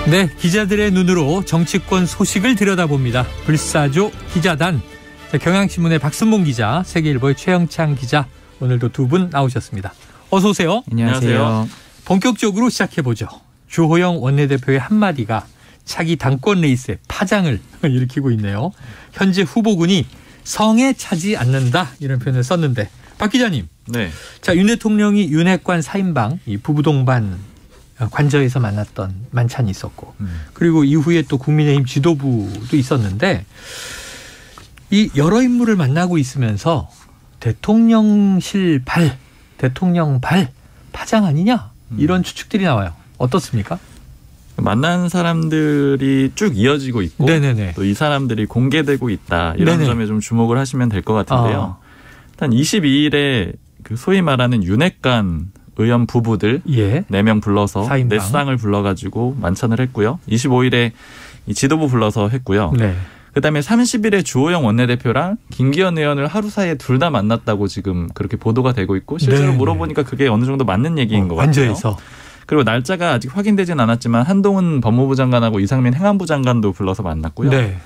네, 기자들의 눈으로 정치권 소식을 들여다봅니다. 불사조 기자단. 경향신문의 박순봉 기자, 세계일보의 최영창 기자, 오늘도 두 분 나오셨습니다. 어서 오세요. 안녕하세요. 본격적으로 시작해보죠. 주호영 원내대표의 한마디가 차기 당권 레이스에 파장을 일으키고 있네요. 현재 후보군이 성에 차지 않는다, 이런 표현을 썼는데, 박 기자님. 네. 자, 윤 대통령이 윤핵관 4인방 이 부부 동반 관저에서 만났던 만찬이 있었고, 그리고 이후에 또 국민의힘 지도부도 있었는데, 이 여러 인물을 만나고 있으면서 대통령실 발, 대통령 발 파장 아니냐, 이런 추측들이 나와요. 어떻습니까? 만난 사람들이 쭉 이어지고 있고, 또 이 사람들이 공개되고 있다, 이런 네네. 점에 좀 주목을 하시면 될 것 같은데요. 일단 22일에 그 소위 말하는 윤핵관 의원 부부들 4명 불러서 4인방. 넷상을 불러가지고 만찬을 했고요. 25일에 이 지도부 불러서 했고요. 네. 그다음에 30일에 주호영 원내대표랑 김기현 의원을 하루 사이에 둘 다 만났다고 지금 그렇게 보도가 되고 있고, 실제로 네네. 물어보니까 그게 어느 정도 맞는 얘기인 것 같아요. 관저에서. 그리고 날짜가 아직 확인되진 않았지만 한동훈 법무부 장관하고 이상민 행안부 장관도 불러서 만났고요. 네.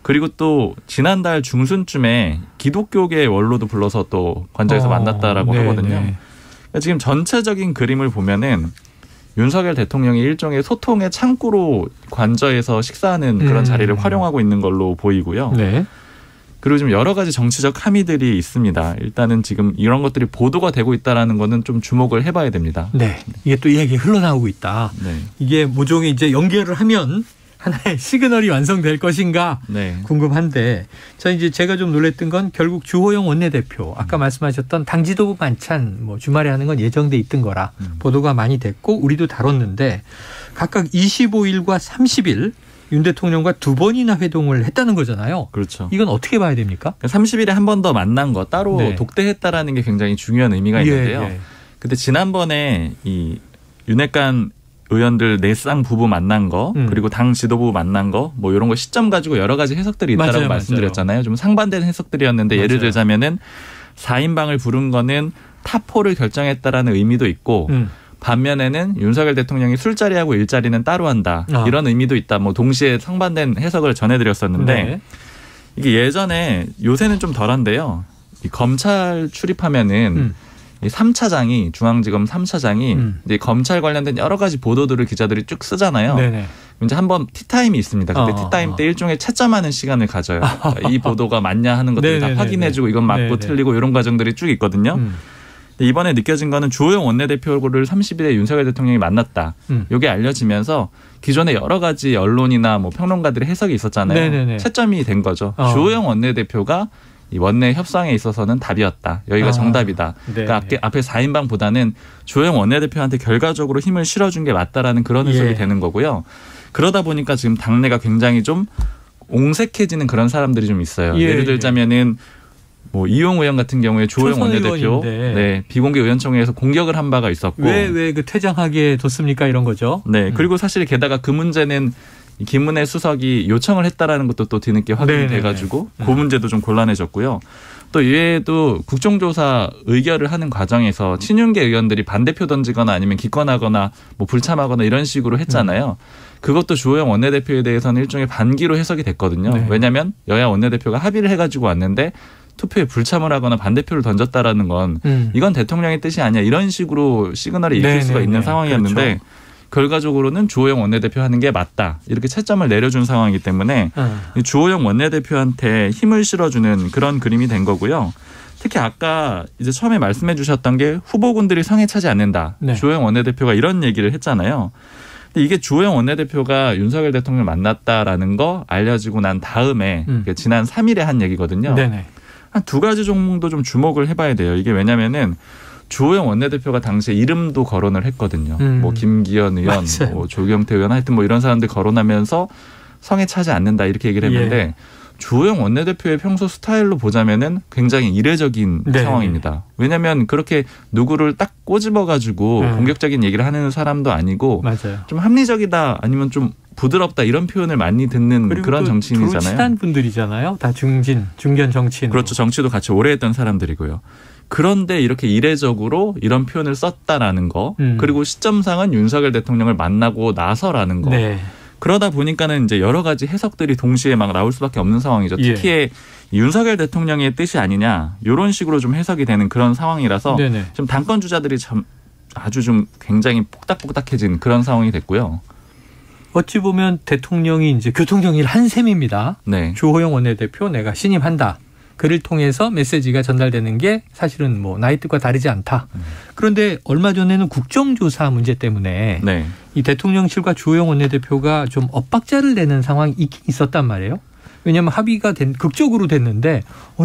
그리고 또 지난달 중순쯤에 기독교계 원로도 불러서 또 관저에서 만났다라고 하거든요. 그러니까 지금 전체적인 그림을 보면은 윤석열 대통령이 일종의 소통의 창구로 관저에서 식사하는 그런 자리를 활용하고 있는 걸로 보이고요. 네. 그리고 좀 여러 가지 정치적 함의들이 있습니다. 일단은 지금 이런 것들이 보도가 되고 있다라는 거는 좀 주목을 해봐야 됩니다. 네. 이게 또 이야기 흘러나오고 있다. 네. 이게 모종의 이제 연결을 하면 하나의 시그널이 완성될 것인가 네. 궁금한데, 자, 이제 제가 좀 놀랬던 건 결국 주호영 원내대표, 아까 말씀하셨던 당 지도부 만찬 뭐 주말에 하는 건 예정돼 있던 거라 보도가 많이 됐고 우리도 다뤘는데, 각각 25일과 30일 윤 대통령과 두 번이나 회동을 했다는 거잖아요. 그렇죠. 이건 어떻게 봐야 됩니까? 30일에 한 번 더 만난 거 따로 네. 독대했다라는 게 굉장히 중요한 의미가 있는데요. 예. 근데 지난번에 이 윤핵관 의원들 넷상 부부 만난 거, 그리고 당 지도부 만난 거, 뭐 이런 거 시점 가지고 여러 가지 해석들이 있다라고 맞아요, 말씀드렸잖아요. 좀 상반된 해석들이었는데, 맞아요. 예를 들자면은 4인방을 부른 거는 타포를 결정했다라는 의미도 있고, 반면에는 윤석열 대통령이 술자리하고 일자리는 따로 한다, 이런 의미도 있다. 뭐 동시에 상반된 해석을 전해드렸었는데, 네. 이게 예전에, 요새는 좀 덜한데요. 이 검찰 출입하면은 이 3차장이, 중앙지검 3차장이 이제 검찰 관련된 여러 가지 보도들을 기자들이 쭉 쓰잖아요. 네네. 이제 한번 티타임이 있습니다. 그때 티타임 때 일종의 채점하는 시간을 가져요. 이 보도가 맞냐 하는 것들을 다 확인해주고, 이건 맞고 틀리고 이런 과정들이 쭉 있거든요. 근데 이번에 느껴진 거는 주호영 원내대표를 30일에 윤석열 대통령이 만났다. 이게 알려지면서 기존에 여러 가지 언론이나 뭐 평론가들의 해석이 있었잖아요. 네네네. 채점이 된 거죠. 주호영 원내대표가 이 원내 협상에 있어서는 답이었다. 여기가 정답이다. 그러니까 앞에 4인방보다는 주호영 원내대표한테 결과적으로 힘을 실어준 게 맞다라는 그런 해석이 되는 거고요. 그러다 보니까 지금 당내가 굉장히 좀 옹색해지는 그런 사람들이 좀 있어요. 예를 들자면은 뭐 이용 의원 같은 경우에 주호영 원내대표 비공개 의원총회에서 공격을 한 바가 있었고, 왜 그 퇴장하게 뒀습니까, 이런 거죠. 네. 그리고 사실 게다가 그 문제는 김은혜 수석이 요청을 했다라는 것도 또 뒤늦게 확인이 돼가지고 그 문제도 좀 곤란해졌고요. 또 이외에도 국정조사 의결을 하는 과정에서 친윤계 의원들이 반대표 던지거나 아니면 기권하거나 뭐 불참하거나 이런 식으로 했잖아요. 그것도 주호영 원내대표에 대해서는 일종의 반기로 해석이 됐거든요. 왜냐하면 여야 원내대표가 합의를 해가지고 왔는데 투표에 불참을 하거나 반대표를 던졌다라는 건 이건 대통령의 뜻이 아니야, 이런 식으로 시그널이 읽힐 수가 있는 상황이었는데, 그렇죠. 결과적으로는 주호영 원내대표 하는 게 맞다, 이렇게 채점을 내려준 상황이기 때문에 주호영 원내대표한테 힘을 실어주는 그런 그림이 된 거고요. 특히 아까 이제 처음에 말씀해 주셨던 게 후보군들이 성에 차지 않는다. 주호영 원내대표가 이런 얘기를 했잖아요. 근데 이게 주호영 원내대표가 윤석열 대통령을 만났다라는 거 알려지고 난 다음에 지난 3일에 한 얘기거든요. 한 두 가지 정도 좀 주목을 해봐야 돼요. 이게 왜냐면은 주호영 원내대표가 당시에 이름도 거론을 했거든요. 뭐 김기현 의원, 뭐 조경태 의원, 하여튼 뭐 이런 사람들 거론하면서 성에 차지 않는다, 이렇게 얘기를 했는데, 주호영 원내대표의 평소 스타일로 보자면은 굉장히 이례적인 상황입니다. 왜냐하면 그렇게 누구를 딱 꼬집어가지고 공격적인 얘기를 하는 사람도 아니고, 좀 합리적이다, 아니면 좀 부드럽다, 이런 표현을 많이 듣는 그런 정치인이잖아요. 친한 분들이잖아요. 다 중견 정치인. 그렇죠. 정치도 같이 오래 했던 사람들이고요. 그런데 이렇게 이례적으로 이런 표현을 썼다라는 거. 그리고 시점상은 윤석열 대통령을 만나고 나서라는 거. 네. 그러다 보니까는 이제 여러 가지 해석들이 동시에 막 나올 수밖에 없는 상황이죠. 특히 예. 윤석열 대통령의 뜻이 아니냐 이런 식으로 좀 해석이 되는 그런 상황이라서 네네. 좀 당권 주자들이 참 아주 좀 굉장히 폭닥폭닥해진 그런 상황이 됐고요. 어찌 보면 대통령이 이제 교통정리를 한 셈입니다. 네. 주호영 원내대표 내가 신임한다. 그를 통해서 메시지가 전달되는 게 사실은 뭐 나의 뜻과 다르지 않다. 그런데 얼마 전에는 국정조사 문제 때문에 네. 이 대통령실과 주호영 원내대표가 좀 엇박자를 내는 상황이 있긴 있었단 말이에요. 왜냐하면 합의가 극적으로 됐는데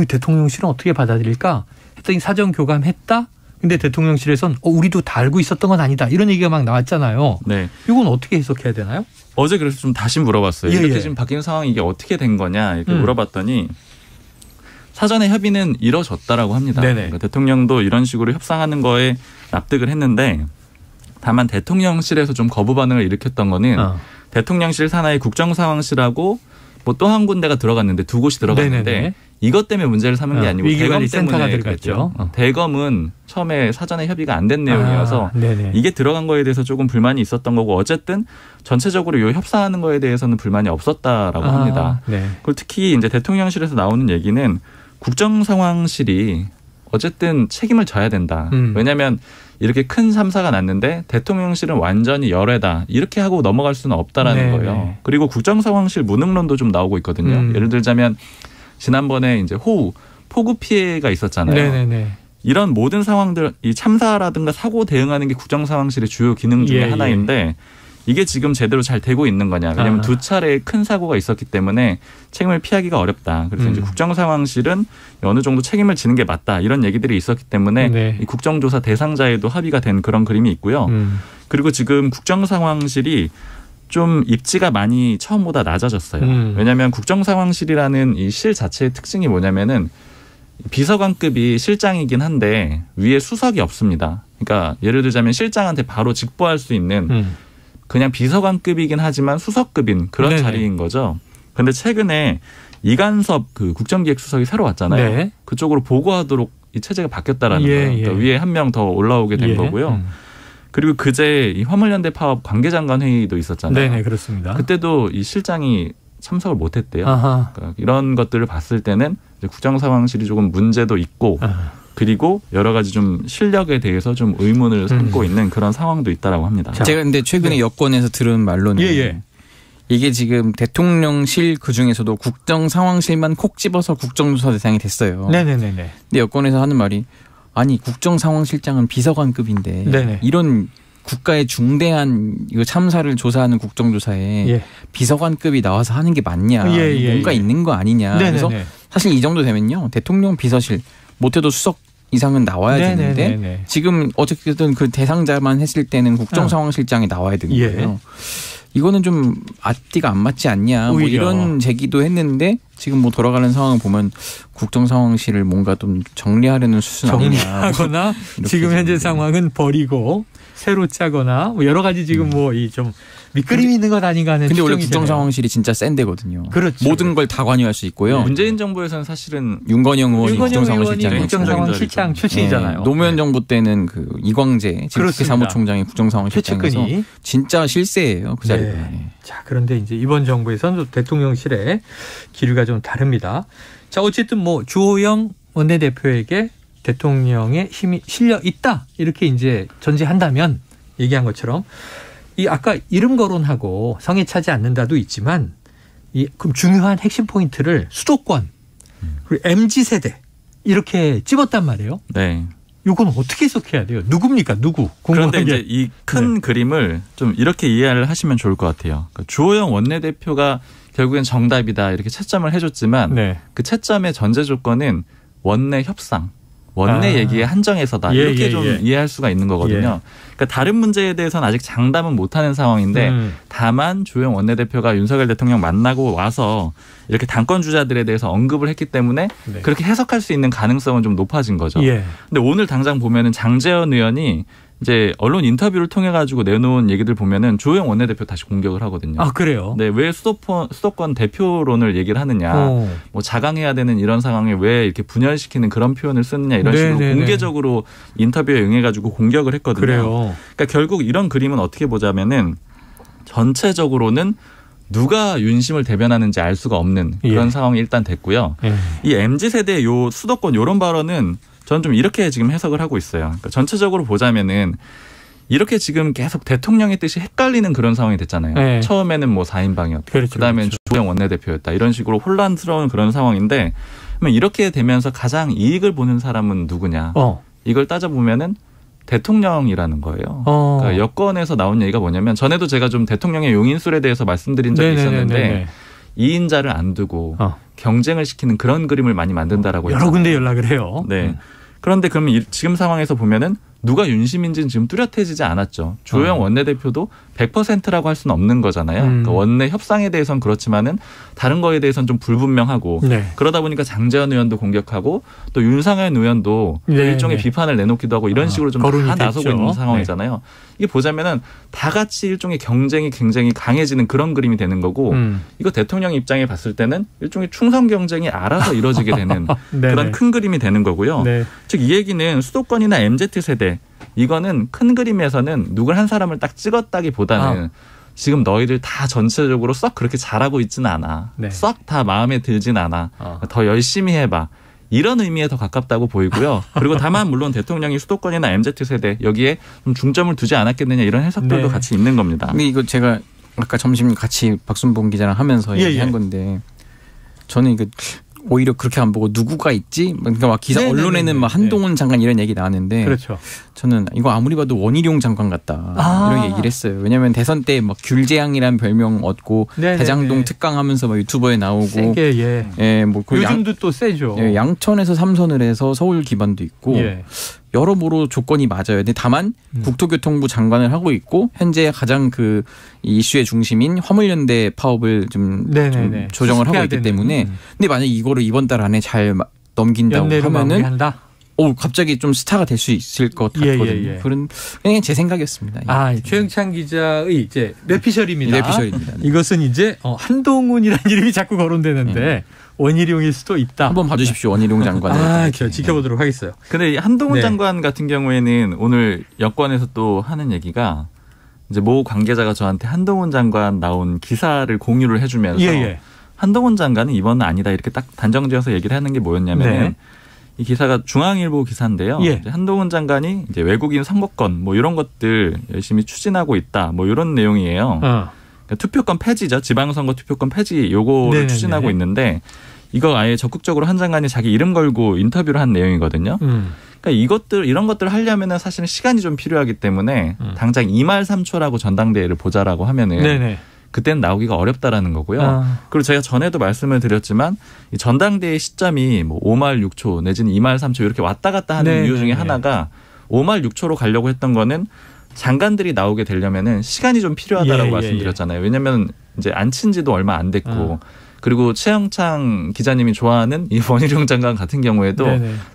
대통령실은 어떻게 받아들일까 했더니 사전 교감했다. 근데 대통령실에선 우리도 다 알고 있었던 건 아니다. 이런 얘기가 막 나왔잖아요. 네. 이건 어떻게 해석해야 되나요? 어제 그래서 좀 다시 물어봤어요. 예, 이렇게 예. 지금 바뀐 상황이 이게 어떻게 된 거냐 이렇게 물어봤더니 사전에 협의는 이뤄졌다라고 합니다. 그러니까 대통령도 이런 식으로 협상하는 거에 납득을 했는데 다만 대통령실에서 좀 거부 반응을 일으켰던 거는 대통령실 산하의 국정상황실하고 뭐 또 한 군데가 들어갔는데 두 곳이 들어갔는데 네네네. 이것 때문에 문제를 삼은 게 아니고 대검 때문에 들어갔죠. 대검은 처음에 사전에 협의가 안 된 내용이어서 이게 들어간 거에 대해서 조금 불만이 있었던 거고 어쨌든 전체적으로 이 협상하는 거에 대해서는 불만이 없었다라고 합니다. 네. 그리고 특히 이제 대통령실에서 나오는 얘기는 국정상황실이 어쨌든 책임을 져야 된다. 왜냐하면 이렇게 큰 참사가 났는데 대통령실은 완전히 열애다. 이렇게 하고 넘어갈 수는 없다라는 거예요. 그리고 국정상황실 무능론도 좀 나오고 있거든요. 예를 들자면 지난번에 이제 폭우 피해가 있었잖아요. 네네네. 이런 모든 상황들, 이 참사라든가 사고 대응하는 게 국정상황실의 주요 기능 중에 하나인데 이게 지금 제대로 잘 되고 있는 거냐. 왜냐하면 두 차례의 큰 사고가 있었기 때문에 책임을 피하기가 어렵다. 그래서 이제 국정상황실은 어느 정도 책임을 지는 게 맞다. 이런 얘기들이 있었기 때문에 이 국정조사 대상자에도 합의가 된 그런 그림이 있고요. 그리고 지금 국정상황실이 좀 입지가 많이 처음보다 낮아졌어요. 왜냐하면 국정상황실이라는 이 실 자체의 특징이 뭐냐면은 비서관급이 실장이긴 한데 위에 수석이 없습니다. 그러니까 예를 들자면 실장한테 바로 직보할 수 있는 그냥 비서관급이긴 하지만 수석급인 그런 자리인 거죠. 그런데 최근에 이간섭 그 국정기획수석이 새로 왔잖아요. 그쪽으로 보고하도록 이 체제가 바뀌었다라는 거예요. 그러니까 위에 한 명 더 올라오게 된 거고요. 그리고 그제 이 화물연대 파업 관계장관 회의도 있었잖아요. 네, 그렇습니다. 그때도 이 실장이 참석을 못했대요. 그러니까 이런 것들을 봤을 때는 이제 국정상황실이 조금 문제도 있고 그리고 여러 가지 좀 실력에 대해서 좀 의문을 삼고 있는 그런 상황도 있다라고 합니다. 제가 근데 최근에 여권에서 들은 말로는 이게 지금 대통령실 그중에서도 국정상황실만 콕 집어서 국정조사 대상이 됐어요. 네네네. 근데 여권에서 하는 말이 아니 국정상황실장은 비서관급인데 이런 국가의 중대한 이거 참사를 조사하는 국정조사에 비서관급이 나와서 하는 게 맞냐. 뭔가 있는 거 아니냐. 그래서 사실 이 정도 되면요. 대통령 비서실 못해도 수석 이상은 나와야 되는데 지금 어쨌든 그 대상자만 했을 때는 국정상황실장이 나와야 되는 거예요. 이거는 좀 앞뒤가 안 맞지 않냐. 뭐 이런 제기도 했는데 지금 뭐 돌아가는 상황을 보면 국정상황실을 뭔가 좀 정리하려는 수준 아니냐. 정리하거나 지금 현재 상황은 버리고 새로 짜거나 뭐 여러 가지 지금 뭐 이 좀 밑그림이 있는 것 아닌가 하는. 근데 원래 국정상황실이 진짜 센 데거든요. 그렇죠. 모든 걸 다 관여할 수 있고요. 문재인 정부에서는 사실은 윤건영 의원이 국정상황실장이 국정상황실장 출신이잖아요. 노무현 정부 때는 그 이광재 사무총장이 국정상황실장에서 진짜 실세예요. 그 자리가. 자, 그런데 이제 이번 정부에서는 대통령실의 기류가 좀 다릅니다. 자, 어쨌든 뭐 주호영 원내대표에게 대통령의 힘이 실려 있다. 이렇게 이제 전제한다면 얘기한 것처럼 이 아까 이름 거론하고 성에 차지 않는다도 있지만 이 그럼 중요한 핵심 포인트를 수도권 그리고 MZ세대 이렇게 찝었단 말이에요. 네. 이건 어떻게 해석해야 돼요? 누굽니까? 누구? 그런데 이제 이 큰 그림을 좀 이렇게 이해를 하시면 좋을 것 같아요. 그러니까 주호영 원내대표가 결국엔 정답이다 이렇게 채점을 해줬지만 그 채점의 전제 조건은 원내 협상. 원내 얘기에 한정해서다. 이렇게 좀 이해할 수가 있는 거거든요. 그러니까 다른 문제에 대해서는 아직 장담은 못하는 상황인데 다만 주호영 원내대표가 윤석열 대통령 만나고 와서 이렇게 당권 주자들에 대해서 언급을 했기 때문에 그렇게 해석할 수 있는 가능성은 좀 높아진 거죠. 근데 오늘 당장 보면은 장제원 의원이 이제 언론 인터뷰를 통해 가지고 내놓은 얘기들 보면은 주호영 원내대표 다시 공격을 하거든요. 아, 그래요? 네, 왜 수도권 대표론을 얘기를 하느냐. 뭐 자강해야 되는 이런 상황에 왜 이렇게 분열시키는 그런 표현을 쓰느냐 이런 식으로 공개적으로 인터뷰에 응해 가지고 공격을 했거든요. 그래요. 그러니까 결국 이런 그림은 어떻게 보자면은 전체적으로는 누가 윤심을 대변하는지 알 수가 없는 그런 상황이 일단 됐고요. 이 MZ세대 요 수도권 요런 발언은 저는 좀 이렇게 지금 해석을 하고 있어요. 그러니까 전체적으로 보자면은 이렇게 지금 계속 대통령의 뜻이 헷갈리는 그런 상황이 됐잖아요. 처음에는 뭐 4인방이었고 그렇죠, 그다음엔 그렇죠. 주호영 원내대표였다. 이런 식으로 혼란스러운 그런 상황인데 그러면 이렇게 되면서 가장 이익을 보는 사람은 누구냐. 이걸 따져보면은 대통령이라는 거예요. 그러니까 여권에서 나온 얘기가 뭐냐면 전에도 제가 좀 대통령의 용인술에 대해서 말씀드린 적이 있었는데 2인자를 안 두고 경쟁을 시키는 그런 그림을 많이 만든다라고 여러 군데 연락을 해요. 네. 그런데 그러면 지금 상황에서 보면은 누가 윤심인지는 지금 뚜렷해지지 않았죠. 주호영 원내대표도 100%라고 할 수는 없는 거잖아요. 그러니까 원내 협상에 대해서는 그렇지만은 다른 거에 대해서는 좀 불분명하고 그러다 보니까 장제원 의원도 공격하고 또 윤상현 의원도 일종의 비판을 내놓기도 하고 이런 식으로 좀 다 나서고 있는 상황이잖아요. 이게 보자면은 다 같이 일종의 경쟁이 굉장히 강해지는 그런 그림이 되는 거고 이거 대통령 입장에 봤을 때는 일종의 충성 경쟁이 알아서 이루어지게 되는 그런 큰 그림이 되는 거고요. 즉 이 얘기는 수도권이나 MZ세대 이거는 큰 그림에서는 누굴 한 사람을 딱 찍었다기보다는 지금 너희들 다 전체적으로 썩 그렇게 잘하고 있지는 않아. 썩 다 마음에 들진 않아. 더 열심히 해봐. 이런 의미에 더 가깝다고 보이고요. 그리고 다만 물론 대통령이 수도권이나 MZ세대 여기에 좀 중점을 두지 않았겠느냐 이런 해석들도 같이 있는 겁니다. 근데 이거 제가 아까 점심 같이 박순봉 기자랑 하면서 얘기한 건데 저는 이거 오히려 그렇게 안 보고 누구가 있지? 그러니까 막 기사 언론에는 막 한동훈 장관 이런 얘기 나왔는데 그렇죠. 저는 이거 아무리 봐도 원희룡 장관 같다 이런 얘기를 했어요. 왜냐하면 대선 때 막 귤재앙이라는 별명 얻고 대장동 특강하면서 막 유튜버에 나오고 세게, 뭐 요즘도 또 세죠. 양천에서 3선을 해서 서울 기반도 있고 여러모로 조건이 맞아요. 근데 다만 국토교통부 장관을 하고 있고 현재 가장 그 이슈의 중심인 화물연대 파업을 좀 조정을 하고 있기 때문에 근데 만약 이거를 이번 달 안에 잘 넘긴다고 하면은 갑자기 좀 스타가 될 수 있을 것 같거든요. 그런 그냥 제 생각이었습니다. 최영찬 기자의 이제 뇌피셜입니다. 뇌피셜입니다. 이것은 이제 한동훈이라는 이름이 자꾸 거론되는데 원희룡일 수도 있다. 한번 봐주십시오. 원희룡 장관을. 지켜보도록 하겠어요. 근데 한동훈 장관 같은 경우에는 오늘 여권에서 또 하는 얘기가 이제 모 관계자가 저한테 한동훈 장관 나온 기사를 공유를 해주면서 한동훈 장관은 이번은 아니다 이렇게 딱 단정지어서 얘기를 하는 게 뭐였냐면은 이 기사가 중앙일보 기사인데요. 이제 한동훈 장관이 이제 외국인 선거권 뭐 이런 것들 열심히 추진하고 있다 뭐 이런 내용이에요. 그러니까 투표권 폐지죠. 지방선거 투표권 폐지 요거를 추진하고 있는데 이거 아예 적극적으로 한 장관이 자기 이름 걸고 인터뷰를 한 내용이거든요. 그러니까 이런 것들을 하려면은 사실은 시간이 좀 필요하기 때문에 당장 2말 3초라고 전당대회를 보자라고 하면은 그때는 나오기가 어렵다라는 거고요. 그리고 제가 전에도 말씀을 드렸지만 이 전당대회 시점이 뭐 5말 6초 내지는 2말 3초 이렇게 왔다 갔다 하는 이유 중에 하나가 5말 6초로 가려고 했던 거는 장관들이 나오게 되려면은 시간이 좀 필요하다라고 말씀드렸잖아요. 왜냐하면 이제 앉힌 지도 얼마 안 됐고 그리고 최영창 기자님이 좋아하는 이 원희룡 장관 같은 경우에도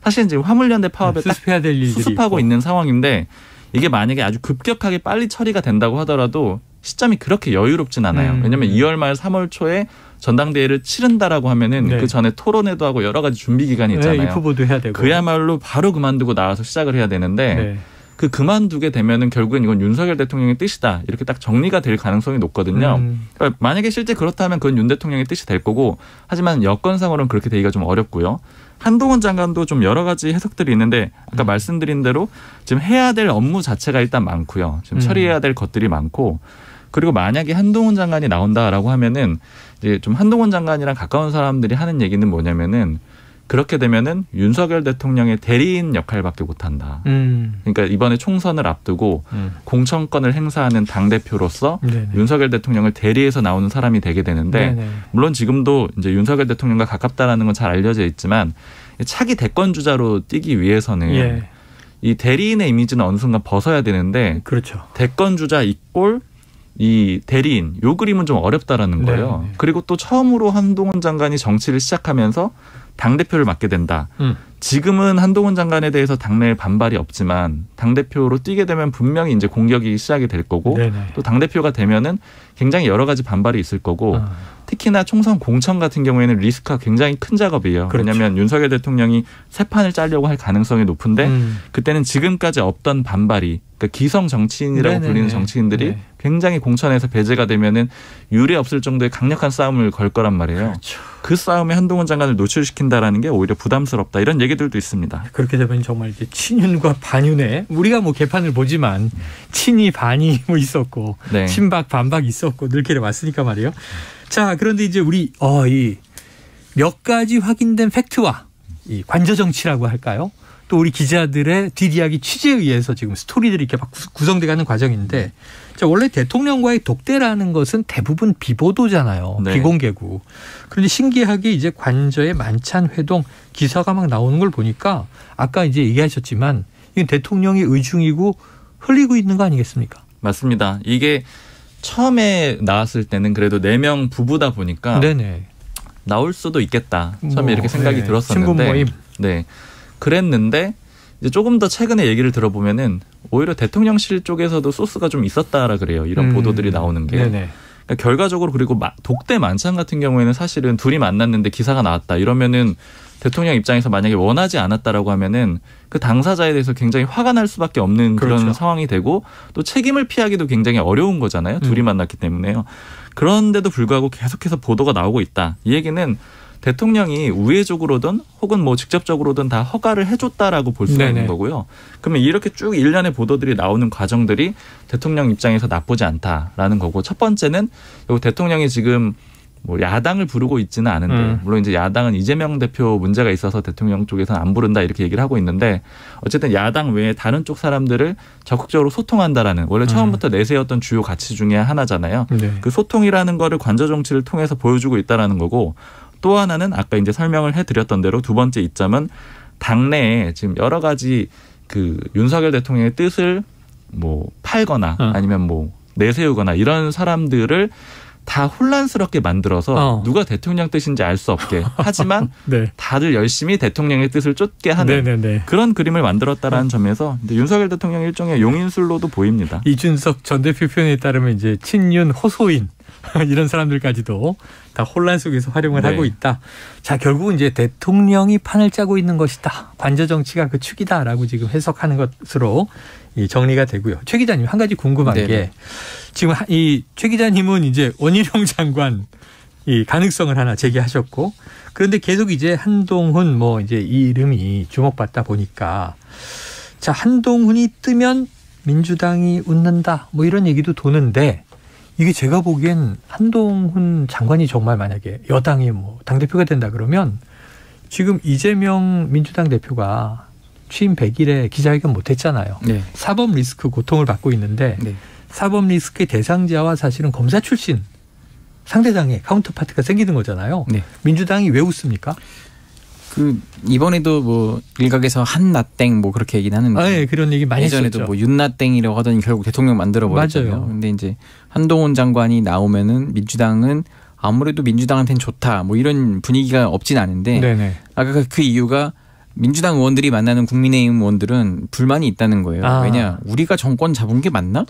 사실 이제 화물연대 파업에 딱 수습하고 있는 상황인데 이게 만약에 아주 급격하게 빨리 처리가 된다고 하더라도 시점이 그렇게 여유롭진 않아요. 왜냐하면 2월 말 3월 초에 전당대회를 치른다라고 하면은 그 전에 토론회도 하고 여러 가지 준비 기간이 있잖아요. 후보도 해야 되고. 그야말로 바로 그만두고 나와서 시작을 해야 되는데 그 그만두게 되면은 결국엔 이건 윤석열 대통령의 뜻이다. 이렇게 딱 정리가 될 가능성이 높거든요. 그러니까 만약에 실제 그렇다면 그건 윤 대통령의 뜻이 될 거고 하지만 여건상으로는 그렇게 되기가 좀 어렵고요. 한동훈 장관도 좀 여러 가지 해석들이 있는데 아까 말씀드린 대로 지금 해야 될 업무 자체가 일단 많고요. 지금 처리해야 될 것들이 많고 그리고 만약에 한동훈 장관이 나온다라고 하면은 이제 좀 한동훈 장관이랑 가까운 사람들이 하는 얘기는 뭐냐면은 그렇게 되면은 윤석열 대통령의 대리인 역할밖에 못한다. 그러니까 이번에 총선을 앞두고 공천권을 행사하는 당대표로서 윤석열 대통령을 대리해서 나오는 사람이 되게 되는데 물론 지금도 이제 윤석열 대통령과 가깝다라는 건 잘 알려져 있지만 차기 대권 주자로 뛰기 위해서는 이 대리인의 이미지는 어느 순간 벗어야 되는데 대권 주자 이꼴 이 대리인 요 그림은 좀 어렵다라는 거예요. 그리고 또 처음으로 한동훈 장관이 정치를 시작하면서 당대표를 맡게 된다. 지금은 한동훈 장관에 대해서 당내에 반발이 없지만 당대표로 뛰게 되면 분명히 이제 공격이 시작이 될 거고 네네. 또 당대표가 되면은 굉장히 여러 가지 반발이 있을 거고 특히나 총선 공천 같은 경우에는 리스크가 굉장히 큰 작업이에요. 그렇죠. 왜냐하면 윤석열 대통령이 새 판을 짜려고 할 가능성이 높은데 그때는 지금까지 없던 반발이 그러니까 기성 정치인이라고 네네네. 불리는 정치인들이 네. 굉장히 공천에서 배제가 되면은 유례 없을 정도의 강력한 싸움을 걸 거란 말이에요. 그렇죠. 그 싸움에 한동훈 장관을 노출시킨다라는 게 오히려 부담스럽다 이런 얘기들도 있습니다. 그렇게 되면 정말 이제 친윤과 반윤에 우리가 뭐 개판을 보지만 친이 반이 뭐 있었고 네. 친박 반박 있었고 늘 이렇게 왔으니까 말이에요. 자 그런데 이제 우리 이 몇 가지 확인된 팩트와 이 관저 정치라고 할까요? 또 우리 기자들의 뒷이야기 취재에 의해서 지금 스토리들이 이렇게 막 구성돼가는 과정인데 자, 원래 대통령과의 독대라는 것은 대부분 비보도잖아요. 네. 비공개고. 그런데 신기하게 이제 관저의 만찬 회동 기사가 막 나오는 걸 보니까 아까 이제 얘기하셨지만 이건 대통령의 의중이고 흘리고 있는 거 아니겠습니까? 맞습니다. 이게 처음에 나왔을 때는 그래도 4명 부부다 보니까 네네. 나올 수도 있겠다. 처음에 이렇게 생각이 네. 들었었는데. 친분 모임. 네. 그랬는데 이제 조금 더 최근에 얘기를 들어보면은 오히려 대통령실 쪽에서도 소스가 좀 있었다라 그래요. 이런 보도들이 나오는 게. 네네. 그러니까 결과적으로 그리고 독대 만찬 같은 경우에는 사실은 둘이 만났는데 기사가 나왔다. 이러면은 대통령 입장에서 만약에 원하지 않았다라고 하면은 그 당사자에 대해서 굉장히 화가 날 수밖에 없는 그런 그렇죠. 상황이 되고 또 책임을 피하기도 굉장히 어려운 거잖아요. 둘이 만났기 때문에요. 그런데도 불구하고 계속해서 보도가 나오고 있다. 이 얘기는 대통령이 우회적으로든 혹은 뭐 직접적으로든 다 허가를 해줬다라고 볼 수 있는 거고요. 그러면 이렇게 쭉 일련의 보도들이 나오는 과정들이 대통령 입장에서 나쁘지 않다라는 거고 첫 번째는 대통령이 지금 뭐 야당을 부르고 있지는 않은데 물론 이제 야당은 이재명 대표 문제가 있어서 대통령 쪽에서는 안 부른다 이렇게 얘기를 하고 있는데 어쨌든 야당 외에 다른 쪽 사람들을 적극적으로 소통한다라는 원래 처음부터 내세웠던 주요 가치 중에 하나잖아요. 네. 그 소통이라는 거를 관저 정치를 통해서 보여주고 있다라는 거고 또 하나는 아까 이제 설명을 해드렸던 대로 두 번째 이점은 당내에 지금 여러 가지 그 윤석열 대통령의 뜻을 뭐 팔거나 아니면 뭐 내세우거나 이런 사람들을 다 혼란스럽게 만들어서 누가 대통령 뜻인지 알 수 없게 하지만 네. 다들 열심히 대통령의 뜻을 쫓게 하는 네네네. 그런 그림을 만들었다라는 점에서 윤석열 대통령 일종의 용인술로도 보입니다. 이준석 전 대표 표현에 따르면 이제 친윤 호소인 이런 사람들까지도 다 혼란 속에서 활용을 네. 하고 있다. 자, 결국은 이제 대통령이 판을 짜고 있는 것이다. 관저 정치가 그 축이다라고 지금 해석하는 것으로 정리가 되고요. 최 기자님 한 가지 궁금한 네네. 게 지금 이 최 기자님은 이제 원희룡 장관 이 가능성을 하나 제기하셨고 그런데 계속 이제 한동훈 뭐 이제 이 이름이 주목받다 보니까 자, 한동훈이 뜨면 민주당이 웃는다 뭐 이런 얘기도 도는데 이게 제가 보기엔 한동훈 장관이 정말 만약에 여당이 뭐 당대표가 된다 그러면 지금 이재명 민주당 대표가 취임 100일에 기자회견 못했잖아요. 네. 사법 리스크 고통을 받고 있는데 네. 사법 리스크의 대상자와 사실은 검사 출신 상대당의 카운터파트가 생기는 거잖아요. 네. 민주당이 왜 웃습니까? 이번에도 뭐 일각에서 한나땡 뭐 그렇게 얘기는 하는데 네, 그런 얘기 많이 예전에도 했었죠. 뭐 윤나땡이라고 하더니 결국 대통령 만들어 버렸잖아요. 근데 이제 한동훈 장관이 나오면은 민주당은 아무래도 민주당한테는 좋다 뭐 이런 분위기가 없진 않은데 네네. 아까 그 이유가 민주당 의원들이 만나는 국민의힘 의원들은 불만이 있다는 거예요. 왜냐 우리가 정권 잡은 게 맞나?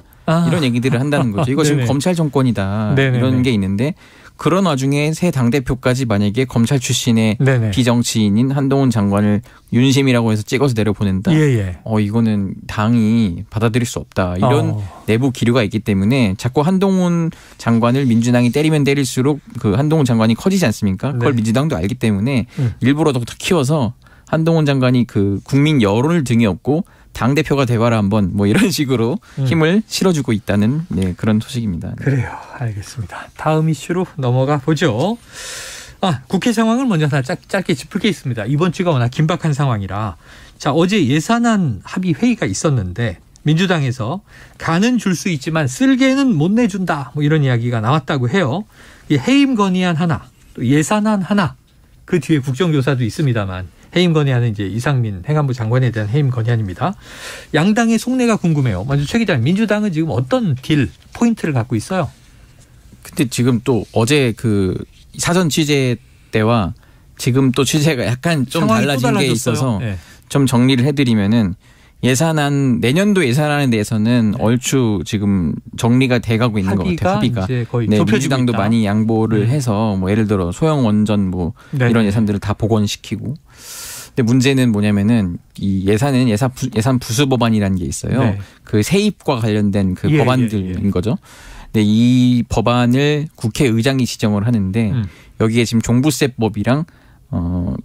이런 얘기들을 한다는 거죠. 이거 지금 검찰 정권이다 네네네. 이런 게 있는데 그런 와중에 새 당대표까지 만약에 검찰 출신의 네네. 비정치인인 한동훈 장관을 윤심이라고 해서 찍어서 내려보낸다. 예예. 이거는 당이 받아들일 수 없다. 이런 내부 기류가 있기 때문에 자꾸 한동훈 장관을 민주당이 때리면 때릴수록 그 한동훈 장관이 커지지 않습니까? 그걸 네. 민주당도 알기 때문에 일부러 더 키워서 한동훈 장관이 그 국민 여론을 등에 업고 당대표가 되봐라 한번 뭐 이런 식으로 힘을 실어주고 있다는 네, 그런 소식입니다. 네. 그래요. 알겠습니다. 다음 이슈로 넘어가 보죠. 국회 상황을 먼저 짧게 짚을 게 있습니다. 이번 주가 워낙 긴박한 상황이라 자 어제 예산안 합의 회의가 있었는데 민주당에서 간은 줄 수 있지만 쓸개는 못 내준다 뭐 이런 이야기가 나왔다고 해요. 해임 건의안 하나 또 예산안 하나 그 뒤에 국정조사도 있습니다만 해임 건의안은 이제 이상민 행안부 장관에 대한 해임 건의안입니다. 양당의 속내가 궁금해요. 먼저 최 기자님, 민주당은 지금 어떤 딜 포인트를 갖고 있어요? 근데 지금 또 어제 그 사전 취재 때와 지금 또 취재가 약간 좀 달라진 게 있어서 네. 좀 정리를 해드리면은 내년도 예산안에 대해서는 얼추 지금 정리가 돼가고 있는 것 같아요. 합의가 거의 네, 민주당도 있다. 많이 양보를 해서 뭐 예를 들어 소형 원전 뭐 이런 예산들을 다 복원시키고. 근데 문제는 뭐냐면은 이 예산 부수 법안이라는 게 있어요. 네. 그 세입과 관련된 그 법안들인 거죠. 근데 이 법안을 국회의장이 지정을 하는데 여기에 지금 종부세법이랑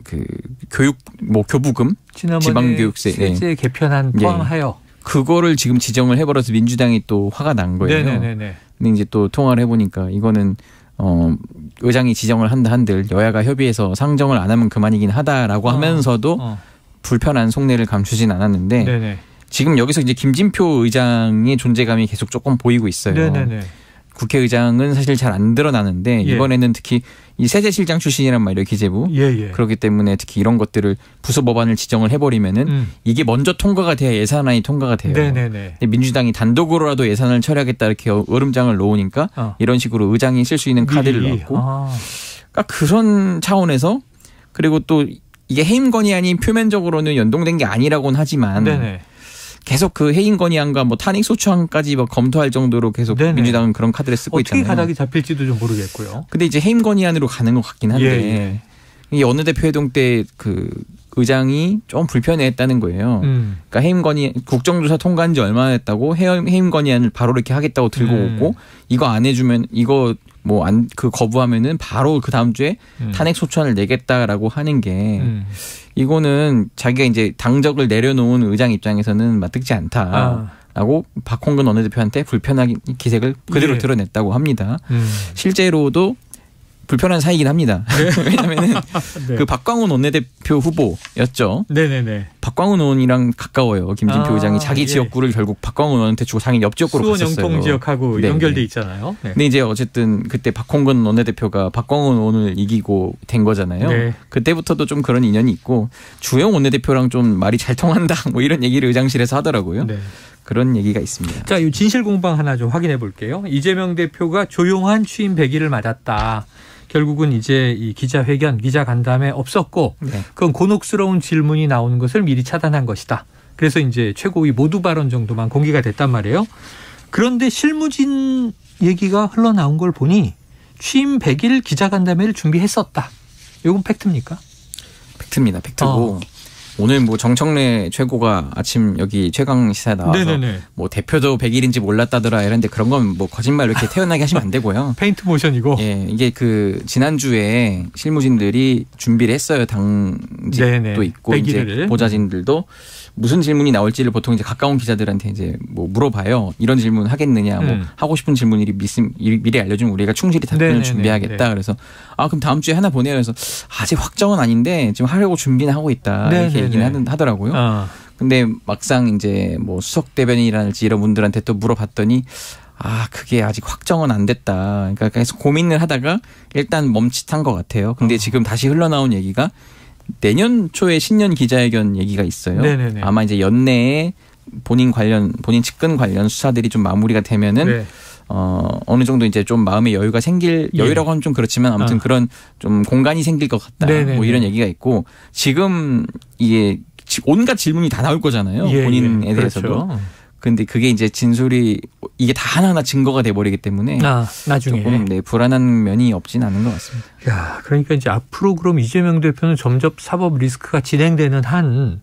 그 교육 뭐 교부금, 지방교육세 실제 개편안 포함하여 그거를 지금 지정을 해버려서 민주당이 또 화가 난 거예요. 네네네. 근데 이제 또 통화를 해보니까 이거는 의장이 지정을 한다 한들 여야가 협의해서 상정을 안 하면 그만이긴 하다라고 하면서도 불편한 속내를 감추진 않았는데 네네. 지금 여기서 이제 김진표 의장의 존재감이 계속 조금 보이고 있어요. 네네네. 국회의장은 사실 잘 안 드러나는데 이번에는 특히 이 세제실장 출신이란 말이에요. 기재부. 그렇기 때문에 특히 이런 것들을 부수 법안을 지정을 해버리면은 이게 먼저 통과가 돼야 예산안이 통과가 돼요. 네네네. 근데 민주당이 단독으로라도 예산을 처리하겠다 이렇게 으름장을 놓으니까 이런 식으로 의장이 쓸 수 있는 카드를 넣었고 그러니까 그런 차원에서 그리고 또 이게 해임 건의안이 표면적으로는 연동된 게 아니라고는 하지만 네네. 계속 그 해임 건의안과 뭐 탄핵 소추안까지 뭐 검토할 정도로 계속 네네. 민주당은 그런 카드를 쓰고 어떻게 있잖아요. 가닥이 잡힐지도 좀 모르겠고요. 근데 이제 해임 건의안으로 가는 것 같긴 한데 이 어느 대표 회동 때 그 의장이 좀 불편해했다는 거예요. 그러니까 해임 건의 국정조사 통과한 지 얼마나 됐다고 해임 건의안을 바로 이렇게 하겠다고 들고 오고 이거 안 해주면 이거 뭐 그 거부하면은 바로 그 다음 주에 탄핵 소추안을 내겠다라고 하는 게 이거는 자기가 이제 당적을 내려놓은 의장 입장에서는 맞득지 않다라고 박홍근 원내대표한테 불편한 기색을 그대로 드러냈다고 합니다. 실제로도 불편한 사이긴 합니다. 왜냐하면은 그 박광훈 원내대표 후보였죠. 네네네. 박광훈 의원이랑 가까워요. 김진표 의장이 자기 지역구를 결국 박광훈 의원한테 주고 자기 옆 지역구로 갔었어요. 수원 영통 지역하고 연결돼 있잖아요. 네. 근데 이제 어쨌든 그때 박홍근 원내대표가 박광훈 의원을 이기고 된 거잖아요. 네. 그때부터도 좀 그런 인연이 있고 주영 원내대표랑 좀 말이 잘 통한다 뭐 이런 얘기를 의장실에서 하더라고요. 네. 그런 얘기가 있습니다. 자, 이 진실 공방 하나 좀 확인해 볼게요. 이재명 대표가 조용한 취임 100일을 맞았다. 결국은 이제 이 기자회견, 기자간담회 없었고 그건 곤혹스러운 질문이 나오는 것을 미리 차단한 것이다. 그래서 이제 최고위 모두 발언 정도만 공개가 됐단 말이에요. 그런데 실무진 얘기가 흘러나온 걸 보니 취임 100일 기자간담회를 준비했었다. 이건 팩트입니까? 팩트입니다. 팩트고. 오늘 뭐 정청래 최고가 아침 여기 최강 시사에 나와서 네네네. 뭐 대표도 100일인지 몰랐다더라 이런데 그런 건 뭐 거짓말 이렇게 태연하게 하시면 안 되고요. 페인트 모션이고. 예, 이게 그 지난주에 실무진들이 준비를 했어요. 당직도 네네. 있고 100일을. 이제 보좌진들도 무슨 질문이 나올지를 보통 이제 가까운 기자들한테 이제 뭐 물어봐요. 이런 질문 하겠느냐, 뭐 하고 싶은 질문이 미리 알려주면 우리가 충실히 답변을 준비하겠다. 그래서 그럼 다음 주에 하나 보내요. 그래서 아직 확정은 아닌데 지금 하려고 준비는 하고 있다. 이렇게 얘기는 하더라고요. 근데 막상 이제 뭐 수석 대변인이라든지 이런 분들한테 또 물어봤더니 그게 아직 확정은 안 됐다. 그러니까 계속 고민을 하다가 일단 멈칫한 것 같아요. 근데 지금 다시 흘러나온 얘기가 내년 초에 신년 기자회견 얘기가 있어요. 네네네. 아마 이제 연내에 본인 측근 관련 수사들이 좀 마무리가 되면은 어느 정도 이제 좀 마음의 여유가 여유라고 하면 좀 그렇지만 아무튼 그런 좀 공간이 생길 것 같다. 뭐 이런 얘기가 있고 지금 이게 온갖 질문이 다 나올 거잖아요. 본인에 대해서도. 그렇죠. 근데 그게 이제 진술이 이게 다 하나하나 증거가 돼버리기 때문에 나중에 조금 불안한 면이 없진 않은 것 같습니다. 야, 그러니까 이제 앞으로 그럼 이재명 대표는 점점 사법 리스크가 진행되는 한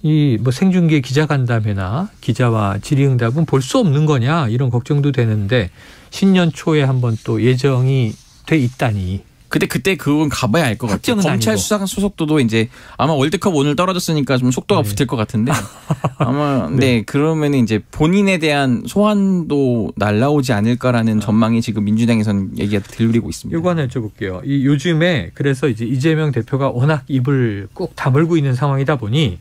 이 뭐 생중계 기자간담회나 기자와 질의응답은 볼 수 없는 거냐 이런 걱정도 되는데 신년 초에 한번 또 예정이 돼 있다니. 근데 그때 그건 가봐야 알 것 같아요. 검찰 수사 소속도도 이제 아마 월드컵 오늘 떨어졌으니까 좀 속도가 붙을 것 같은데 아마 그러면 이제 본인에 대한 소환도 날라오지 않을까라는 전망이 지금 민주당에서는 얘기가 들리고 있습니다. 이거 하나 여쭤볼게요. 이 요즘에 그래서 이제 이재명 대표가 워낙 입을 꼭 다물고 있는 상황이다 보니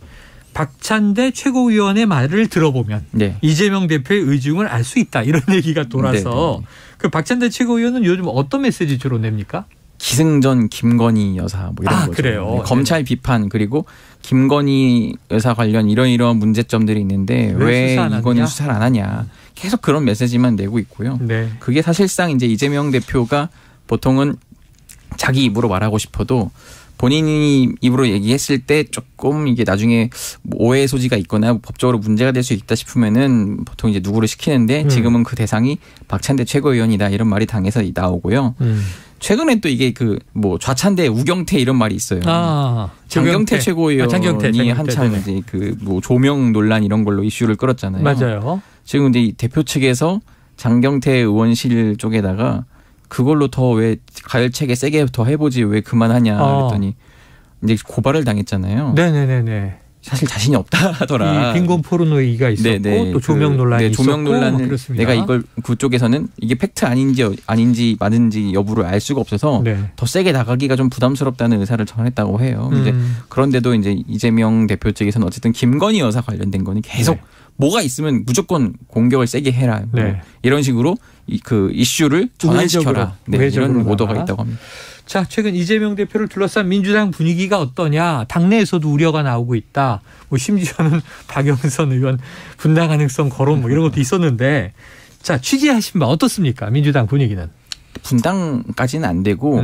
박찬대 최고위원의 말을 들어보면 이재명 대표의 의중을 알 수 있다 이런 얘기가 돌아서 그 박찬대 최고위원은 요즘 어떤 메시지 주로 냅니까? 기승전 김건희 여사 뭐 이런 거죠. 그래요. 검찰 비판 그리고 김건희 여사 관련 이러한 문제점들이 있는데 왜 이거는 수사를 안 하냐. 계속 그런 메시지만 내고 있고요. 그게 사실상 이제 이재명 대표가 보통은 자기 입으로 말하고 싶어도 본인이 입으로 얘기했을 때 조금 이게 나중에 오해 소지가 있거나 법적으로 문제가 될 수 있다 싶으면은 보통 이제 누구를 시키는데 지금은 그 대상이 박찬대 최고위원이다 이런 말이 당에서 나오고요. 최근에 또 이게 그 뭐 좌찬대 우경태 이런 말이 있어요. 장경태 최고위원이 장경태. 한참 이제 그 뭐 조명 논란 이런 걸로 이슈를 끌었잖아요. 맞아요. 지금 이제 이 대표 측에서 장경태 의원실 쪽에다가 그걸로 더 왜 가열차게 세게 더 해보지 왜 그만하냐 그랬더니 이제 고발을 당했잖아요. 네네네네. 사실 자신이 없다 하더라. 이 빈곤 포르노이가 있었고 네네. 또 조명 논란이 있었고 조명 논란을 내가 이걸 그쪽에서는 이게 팩트 아닌지 맞은지 여부를 알 수가 없어서 더 세게 나가기가 좀 부담스럽다는 의사를 전했다고 해요. 이제 그런데도 이제 이재명 대표 측에서는 어쨌든 김건희 여사 관련된 거는 계속 뭐가 있으면 무조건 공격을 세게 해라. 이런 식으로 그 이슈를 전환시켜라. 이런 오더가 있다고 합니다. 자, 최근 이재명 대표를 둘러싼 민주당 분위기가 어떠냐. 당내에서도 우려가 나오고 있다. 뭐 심지어는 박영선 의원 분당 가능성 거론 뭐 이런 것도 있었는데 자, 취재하신 바 어떻습니까? 민주당 분위기는. 분당까지는 안 되고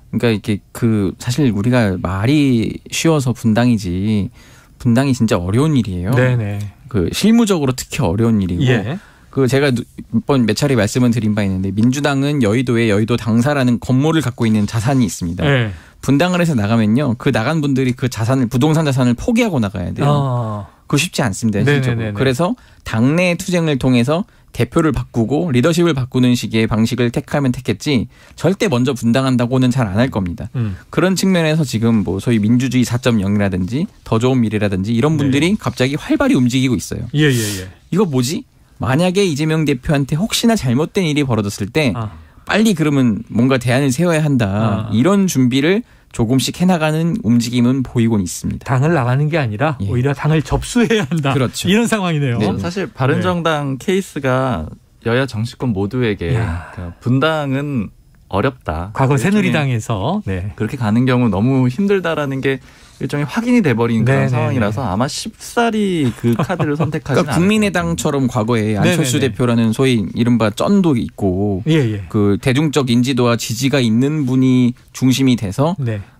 그러니까 이게 그 사실 우리가 말이 쉬워서 분당이지 분당이 진짜 어려운 일이에요. 네네. 그 실무적으로 특히 어려운 일이고 그 제가 몇 차례 말씀을 드린 바 있는데 민주당은 여의도에 여의도 당사라는 건물을 갖고 있는 자산이 있습니다. 분당을 해서 나가면요. 그 나간 분들이 그 자산을 부동산 자산을 포기하고 나가야 돼요. 그거 쉽지 않습니다. 실적으로. 그래서 당내 투쟁을 통해서 대표를 바꾸고 리더십을 바꾸는 식의 방식을 택하면 택했지 절대 먼저 분당한다고는 잘 안 할 겁니다. 그런 측면에서 지금 뭐 소위 민주주의 4.0이라든지 더 좋은 미래라든지 이런 분들이 갑자기 활발히 움직이고 있어요. 이거 뭐지? 만약에 이재명 대표한테 혹시나 잘못된 일이 벌어졌을 때 빨리 그러면 뭔가 대안을 세워야 한다. 이런 준비를 조금씩 해나가는 움직임은 보이곤 있습니다. 당을 나가는 게 아니라 오히려 당을 접수해야 한다. 그렇죠. 이런 상황이네요. 네. 사실 바른정당 케이스가 여야 정치권 모두에게 분당은 어렵다. 과거 새누리당에서 그렇게 가는 경우 너무 힘들다라는 게 일종의 확인이 돼버린 그런 상황이라서 아마 쉽사리 그 카드를 선택하지는 그러니까 국민의당처럼 과거에 안철수 대표라는 소위 이른바 쩐도 있고 그 대중적 인지도와 지지가 있는 분이 중심이 돼서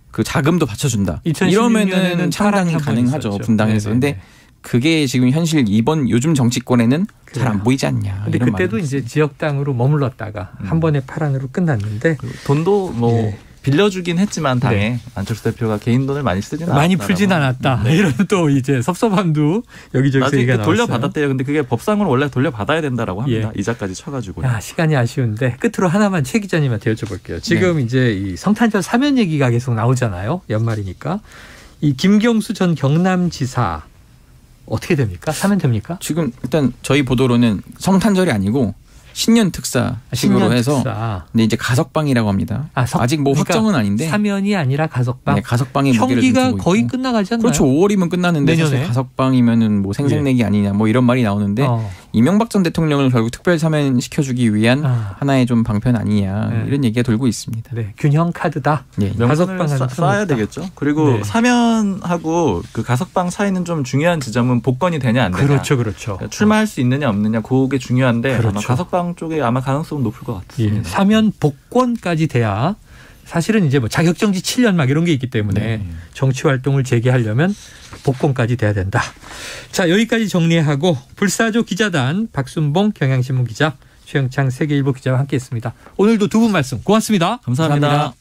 그 자금도 받쳐준다. 이러면은 창당이 가능하죠. 분당에서. 근데 그게 지금 현실 요즘 정치권에는 잘 안 보이지 않냐. 근데 그때도 이제 지역당으로 머물렀다가 한 번의 파란으로 끝났는데 돈도 뭐 빌려주긴 했지만 당에 안철수 대표가 개인 돈을 많이 쓰진 않았다. 많이 풀진 않았다. 이런 또 이제 섭섭함도 여기저기서 얘기가 나왔어요. 돌려받았대요. 근데 그게 법상으로 원래 돌려받아야 된다라고 합니다. 이자까지 쳐가지고. 시간이 아쉬운데 끝으로 하나만 최 기자님한테 여쭤볼게요. 지금 이제 이 성탄절 사면 얘기가 계속 나오잖아요. 연말이니까. 이 김경수 전 경남지사 어떻게 됩니까? 사면 됩니까? 지금 일단 저희 보도로는 성탄절이 아니고 신년 특사식으로 해서 근데 이제 가석방이라고 합니다. 아직 뭐 그러니까 확정은 아닌데 사면이 아니라 가석방. 가석방의 형기가 거의 끝나가지 않나요? 그렇죠. 5월이면 끝나는데 사실 가석방이면은 뭐 생색내기 아니냐 뭐 이런 말이 나오는데 이명박 전 대통령을 결국 특별 사면 시켜주기 위한 하나의 좀 방편 아니냐 이런 얘기가 돌고 있습니다. 균형 카드다. 가석방 쌓아야 되겠죠. 그리고 사면하고 그 가석방 사이는 좀 중요한 지점은 복권이 되냐 안 되냐. 그렇죠. 출마할 수 있느냐 없느냐 그게 중요한데 아마 가석방 쪽에 아마 가능성은 높을 것 같습니다. 사면 복권까지 돼야 사실은 이제 뭐 자격정지 7년 막 이런 게 있기 때문에 정치 활동을 재개하려면 복권까지 돼야 된다. 자, 여기까지 정리하고 불사조 기자단 박순봉 경향신문 기자, 최영창 세계일보 기자와 함께했습니다. 오늘도 두 분 말씀 고맙습니다. 감사합니다.